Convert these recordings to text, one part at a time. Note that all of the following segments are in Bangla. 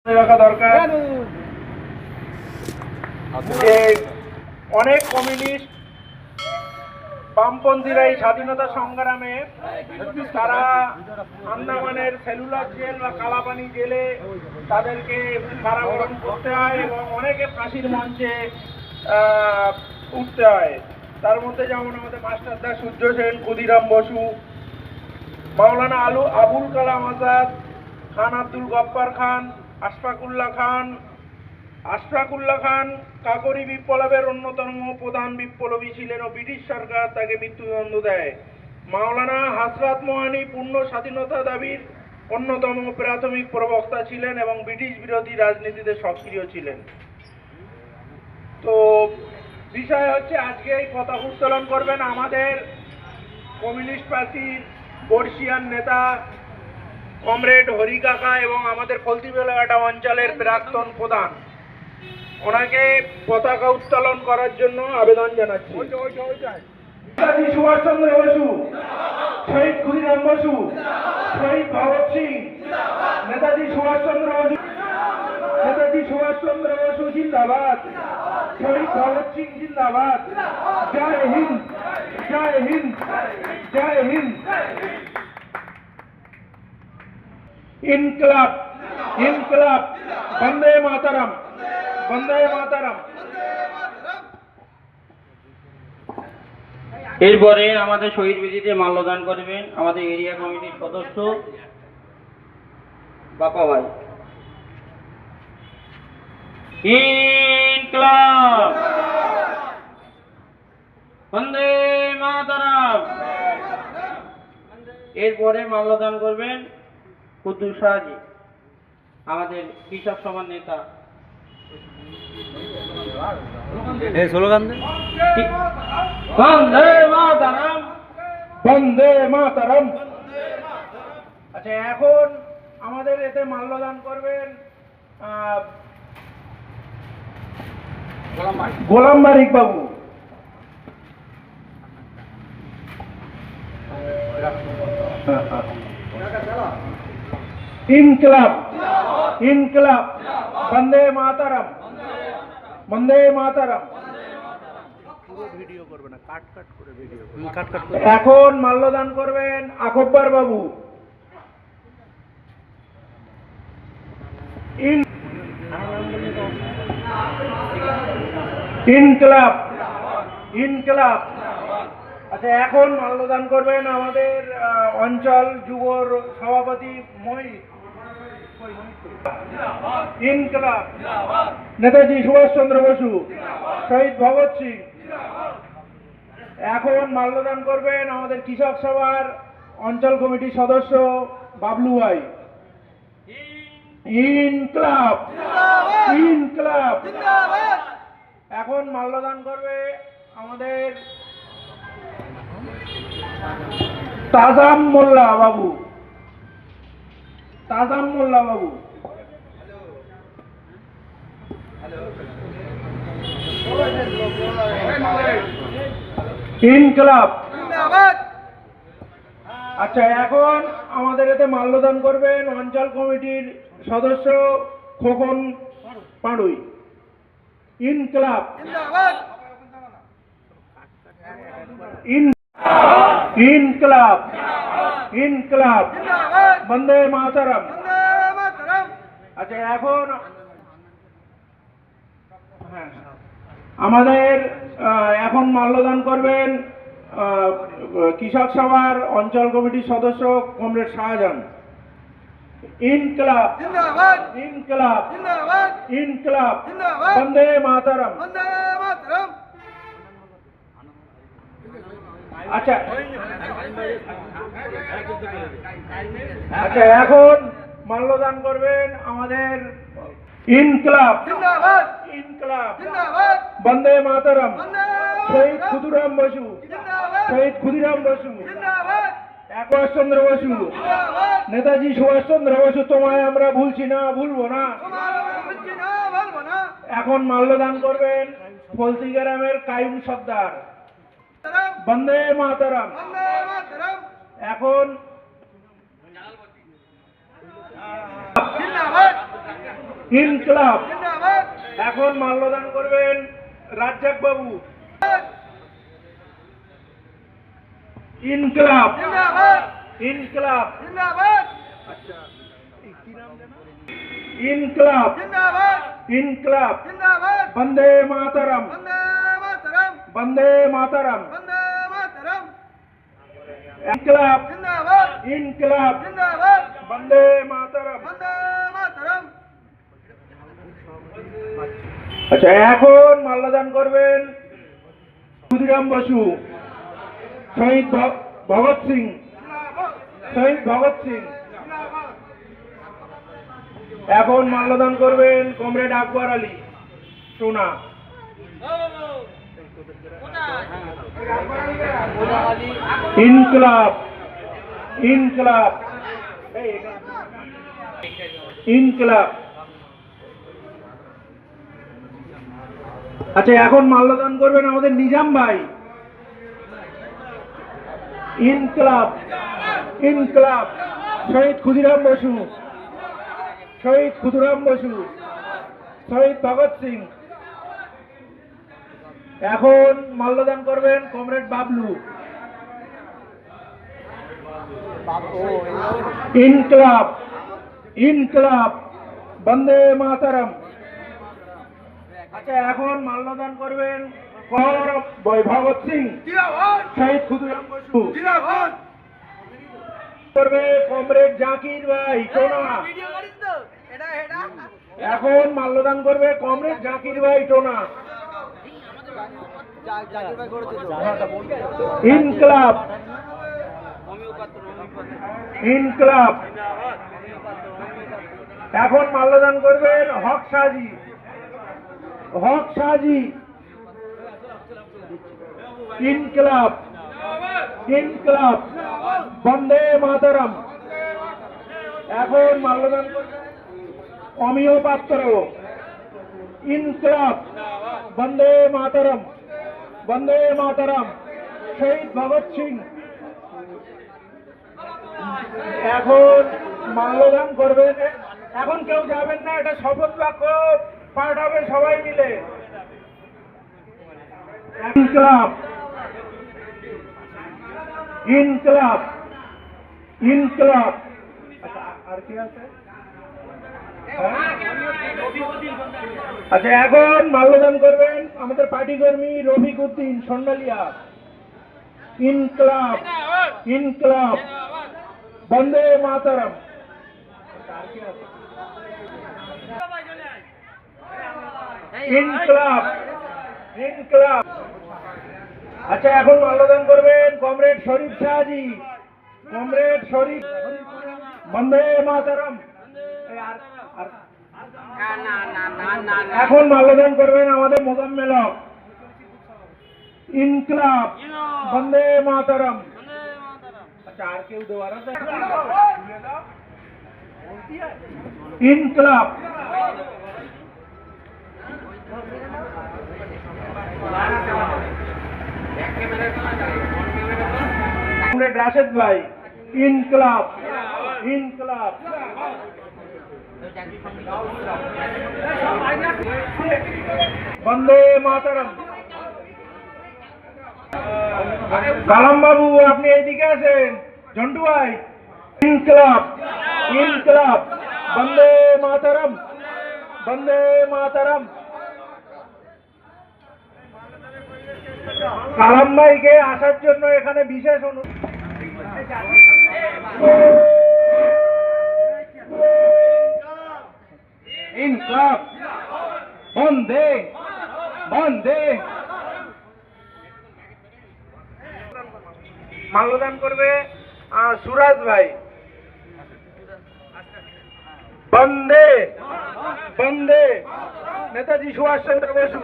রাখা দরকার যে অনেক কমিউনিস্ট বামপন্থীরা এই স্বাধীনতা সংগ্রামে তারা আন্দামানের সেলুলার জেল বা কালাপানি জেলে তাদেরকে কারাবরণ করতে হয় এবং অনেকে ফাঁসির মঞ্চে উঠতে হয়। তার মধ্যে যেমন আমাদের মাস্টারদা সূর্য সেন, ক্ষুদিরাম বসু, মাওলানা আবুল কালাম আজাদ, খান আব্দুল গফফার খান, আশফাকুল্লাহ খান কাকরি বিপ্লবের অন্যতম প্রধান বিপ্লবী ছিলেন ও ব্রিটিশ সরকার তাকে মৃত্যুদণ্ড দেয়। মাওলানা হযরত মোহানি পূর্ণ স্বাধীনতা দাবির অন্যতম প্রাথমিক প্রবক্তা ছিলেন এবং ব্রিটিশ বিরোধী রাজনীতিতে সক্রিয় ছিলেন। তো বিষয় হচ্ছে আজকে এই পতাকা উত্তোলন করবেন আমাদের কমিউনিস্ট পার্টির বর্ষিয়ান নেতা কমরেড হরি কাকা এবং আমাদের ফলতিবেলাঘাটা অঞ্চলের প্রাক্তন প্রধান। ওনাকে পতাকা উত্তোলন করার জন্য আবেদন জানাচ্ছি। নেতাজি সুভাষচন্দ্র বসু, শহীদ ক্ষুদিরাম বসু, শহীদ ভগৎ সিং, নেতাজি সুভাষচন্দ্র বসু, নেতাজি সুভাষচন্দ্র বসু জিন্দাবাদ, শহীদ ভগৎ সিং জিন্দাবাদ। জয় হিন্দ, জয় হিন্দ, জয় হিন্দ। ইনকলাব, ইনকলাব, বন্দে মাতরম, বন্দে মাতরম। এরপরে আমাদের শহীদ বেদিতে মাল্যদান করবেন আমাদের এরিয়া কমিটির সদস্য বাপা ভাই। ইনকলাব, বন্দে মাতরম। এরপরে মাল্যদান করবেন কুদ্দুস শাহজি, আমাদের কৃষক সভার নেতা। বন্দে মাতরম, বন্দে মাতরম। আচ্ছা, এখন আমাদের এতে মাল্যদান করবেন গোলাম বারিক বাবু। ইনকলাব, ইনকলাব, বন্দে মাতরম, বন্দে মাতরম। এখন মাল্যদান করবেন আকব্বর বাবু। ইনকলাব, ইনকলাব। আচ্ছা, এখন মাল্যদান করবেন আমাদের অঞ্চল যুবর সভাপতি মহিত। ইনকলাব, নেতাজি সুভাষচন্দ্র বসু, শহীদ ভগৎ সিং। এখন মাল্যদান করবেন আমাদের কৃষক সভার অঞ্চল কমিটির সদস্য বাবলু ভাই। ইনকলাব, ইনকলাব। এখন মাল্যদান করবে আমাদের তাজাম মোল্লা বাবু, তাজাম মোল্লা বাবু। ইনকলাব। আচ্ছা, এখন আমাদের এতে মাল্যদান করবেন অঞ্চল কমিটির সদস্য খোকন পাড়ুই। ইনকলাব, ইনকলাব, ইনকলাব, বন্দে মাতরম। আচ্ছা, এখন আমাদের এখন মাল্যদান করবেন কৃষক সভার অঞ্চল কমিটির সদস্য কমরেড শাহজাহান। ইনকলাব, ইনকলাব, ইনকলাব, বন্দে মাতরম। আচ্ছা, আচ্ছা, এখন মাল্যদান করবেন আমাদের ইনকলাব, ইনকলাব, বন্দে মাতরম, শহীদ ক্ষুদিরাম বসু, শহীদ ক্ষুদিরাম বসু, সুভাষচন্দ্র বসু, নেতাজি সুভাষচন্দ্র বসু। তোমায় আমরা ভুলছি না, ভুলবো না। এখন মাল্যদান করবেন ফলতি গ্রামের কাইম সর্দার। বন্দে মাতরম। এখন ইনকলাব। এখন মাল্যদান করবেন রাজ্জাক বাবু। ইনকলাব, ইনকলাব, আচ্ছা ইনকলাব, ইনকলাব, বন্দে মাতরম, বন্দে মাতরম, ইনকলাব, ইনকলাব, বন্দে মাতরম। আচ্ছা এখন মাল্যদান করবেন ক্ষুদিরাম বসু, শহীদ ভগৎ সিং, শহীদ ভগৎ সিং। এখন মাল্যদান করবেন কমরেড আকবর আলী সোনা। ইনকলাব, ইনকলাব, ইনকলাব। আচ্ছা এখন মাল্যদান করবেন আমাদের নিজাম ভাই। ইনকলাব, ইনকলাব, শহীদ ক্ষুদিরাম বসু, শহীদ ক্ষুদিরাম বসু, শহীদ ভগৎ সিং। এখন মাল্যদান করবেন কমরেড বাবলু। ইনকলাব, ইনকলাব, বন্দে মাতরম। আচ্ছা এখন মাল্যদান করবেন ভগৎ সিং, শহীদ ক্ষুদিরাম বসু। করবে কমরেড জাকির ভাই টোনা। এখন মাল্যদান করবে কমরেড জাকির ভাই টোনা। ইনকলাব, ইনকলাব। এখন মাল্যদান করবেন হক শাহজি, হক শাহজি। ইনকলাব, ইনকলাব, বন্দে মাতরম। এখন মাল্যদান করবেন অমিয় পাত্র। ইনকলাব, বন্দে মাতরম, বন্দে মাতরম, শহীদ ভগৎ সিং। এখন মাল্যদান করবেন, এখন কেউ যাবেন না, এটা শপথ বাক্য পাঠ হবে সবাই মিলে। ইনকলাব, ইনকলাব, ইনকলাব। আর কি আছে? আচ্ছা এখন মাল্যদান করবেন আমাদের পার্টি কর্মী রফিক উদ্দিন সন্ডালিয়া। ইনকলাব, ইনকলাব, বন্দে মাতরম। ইনকলাব, ইনকলাব। আচ্ছা এখন মাল্যদান করবেন কমরেড শরীফ শাহজি, কমরেড শরীফ। বন্দে মাতরম। এখন মাল্যদান করবেন আমাদের মোজাম্মেল হক। ইনকলাব, বন্দে মাতরম। আচ্ছা আর কেউ দেওয়ার আছে? ইনকলাব। কমরেড রাশেদ ভাই। ইনকলাব, ইনকলাব। বন্দে মাতরম। কালাম বাবু আপনি এইদিকে আছেন, ঝন্টু ভাই। ইনকলাব, ইনকলাব, বন্দে মাতরম, বন্দে মাতরম। কালাম ভাইকে আসার জন্য এখানে বিশেষ ইনকলাব, বন্দে, বন্দে। মাল্যদান করবে সুরাজ ভাই। বন্দে, বন্দে, নেতাজি সুভাষ চন্দ্র বসু।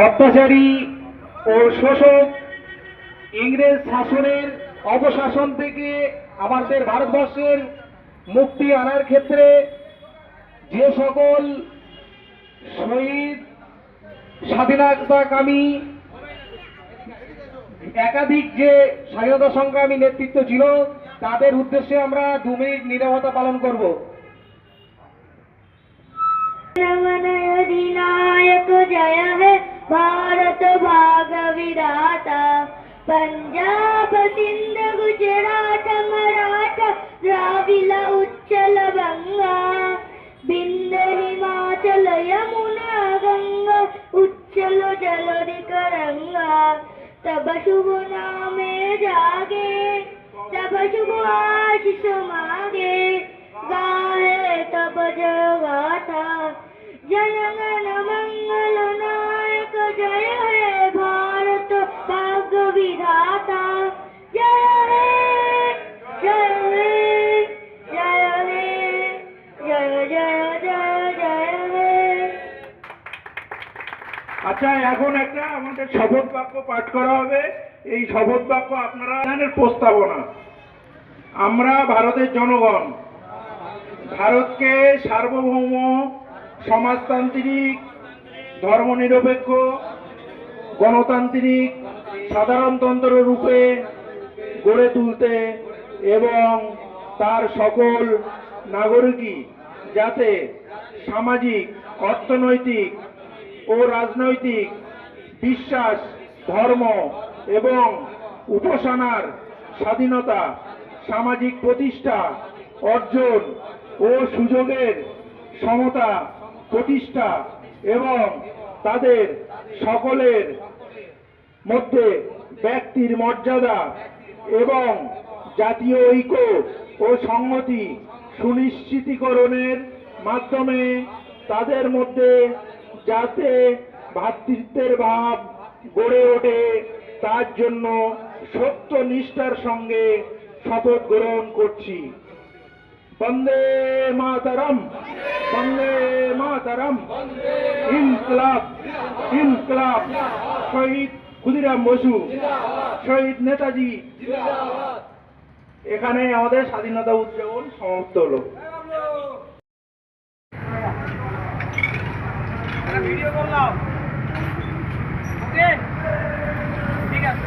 অত্যাচারী ও শোষক ইংরেজ শাসনের অবশাসন থেকে আমাদের ভারতবর্ষের মুক্তি আনার ক্ষেত্রে যে সকল শহীদ স্বাধীনতাকামী একাধিক যে স্বাধীনতা সংগ্রামী নেতৃত্ব ছিল তাদের উদ্দেশ্যে আমরা 2 মিনিট নীরবতা পালন করব। रमन अधिनायक जय है भारत भाग विधाता पंजाब सिंध गुजरात मराठा द्राविड़ उच्चल बंगा बिंद हिमाचल यमुना गंगा उच्चल जलधि तरंगा तब शुभ नामे जागे तब शुभ आशीष मांगे गाहे तब जय गाथा जनगण मंगल नायक जय हे भारत भाग्य विधाता जय हे जय हे जय हे जय जय जय जय हे। আচ্ছা, এখন একটা আমাদের শপথ বাক্য পাঠ করা হবে। এই শপথ বাক্য আপনারা জানেন। প্রস্তাবনা। আমরা ভারতের জনগণ ভারতকে সার্বভৌম, সমাজতান্ত্রিক, ধর্মনিরপেক্ষ, গণতান্ত্রিক সাধারণতন্ত্র রূপে গড়ে তুলতে এবং তার সকল নাগরিকই যাতে সামাজিক, অর্থনৈতিক ও রাজনৈতিক বিশ্বাস, ধর্ম এবং উপাসনার স্বাধীনতা, সামাজিক প্রতিষ্ঠা অর্জন ও সুযোগের সমতা প্রতিষ্ঠা এবং তাদের সকলের মধ্যে ব্যক্তির মর্যাদা এবং জাতীয় ঐক্য ও সংহতি সুনিশ্চিতকরণের মাধ্যমে তাদের মধ্যে যাতে ভ্রাতৃত্বের ভাব গড়ে ওঠে তার জন্য সত্যনিষ্ঠার সঙ্গে শপথ গ্রহণ করছি। বন্দে মাতরম, বন্দে মাতরম, ইনকলাব, ইনকলাব। শহীদ ক্ষুদিরাম বসু, শহীদ নেতাজি। এখানে আমাদের স্বাধীনতা উদযাপন সমাপ্ত হলো। ভিডিও করলাম। ওকে, ঠিক আছে।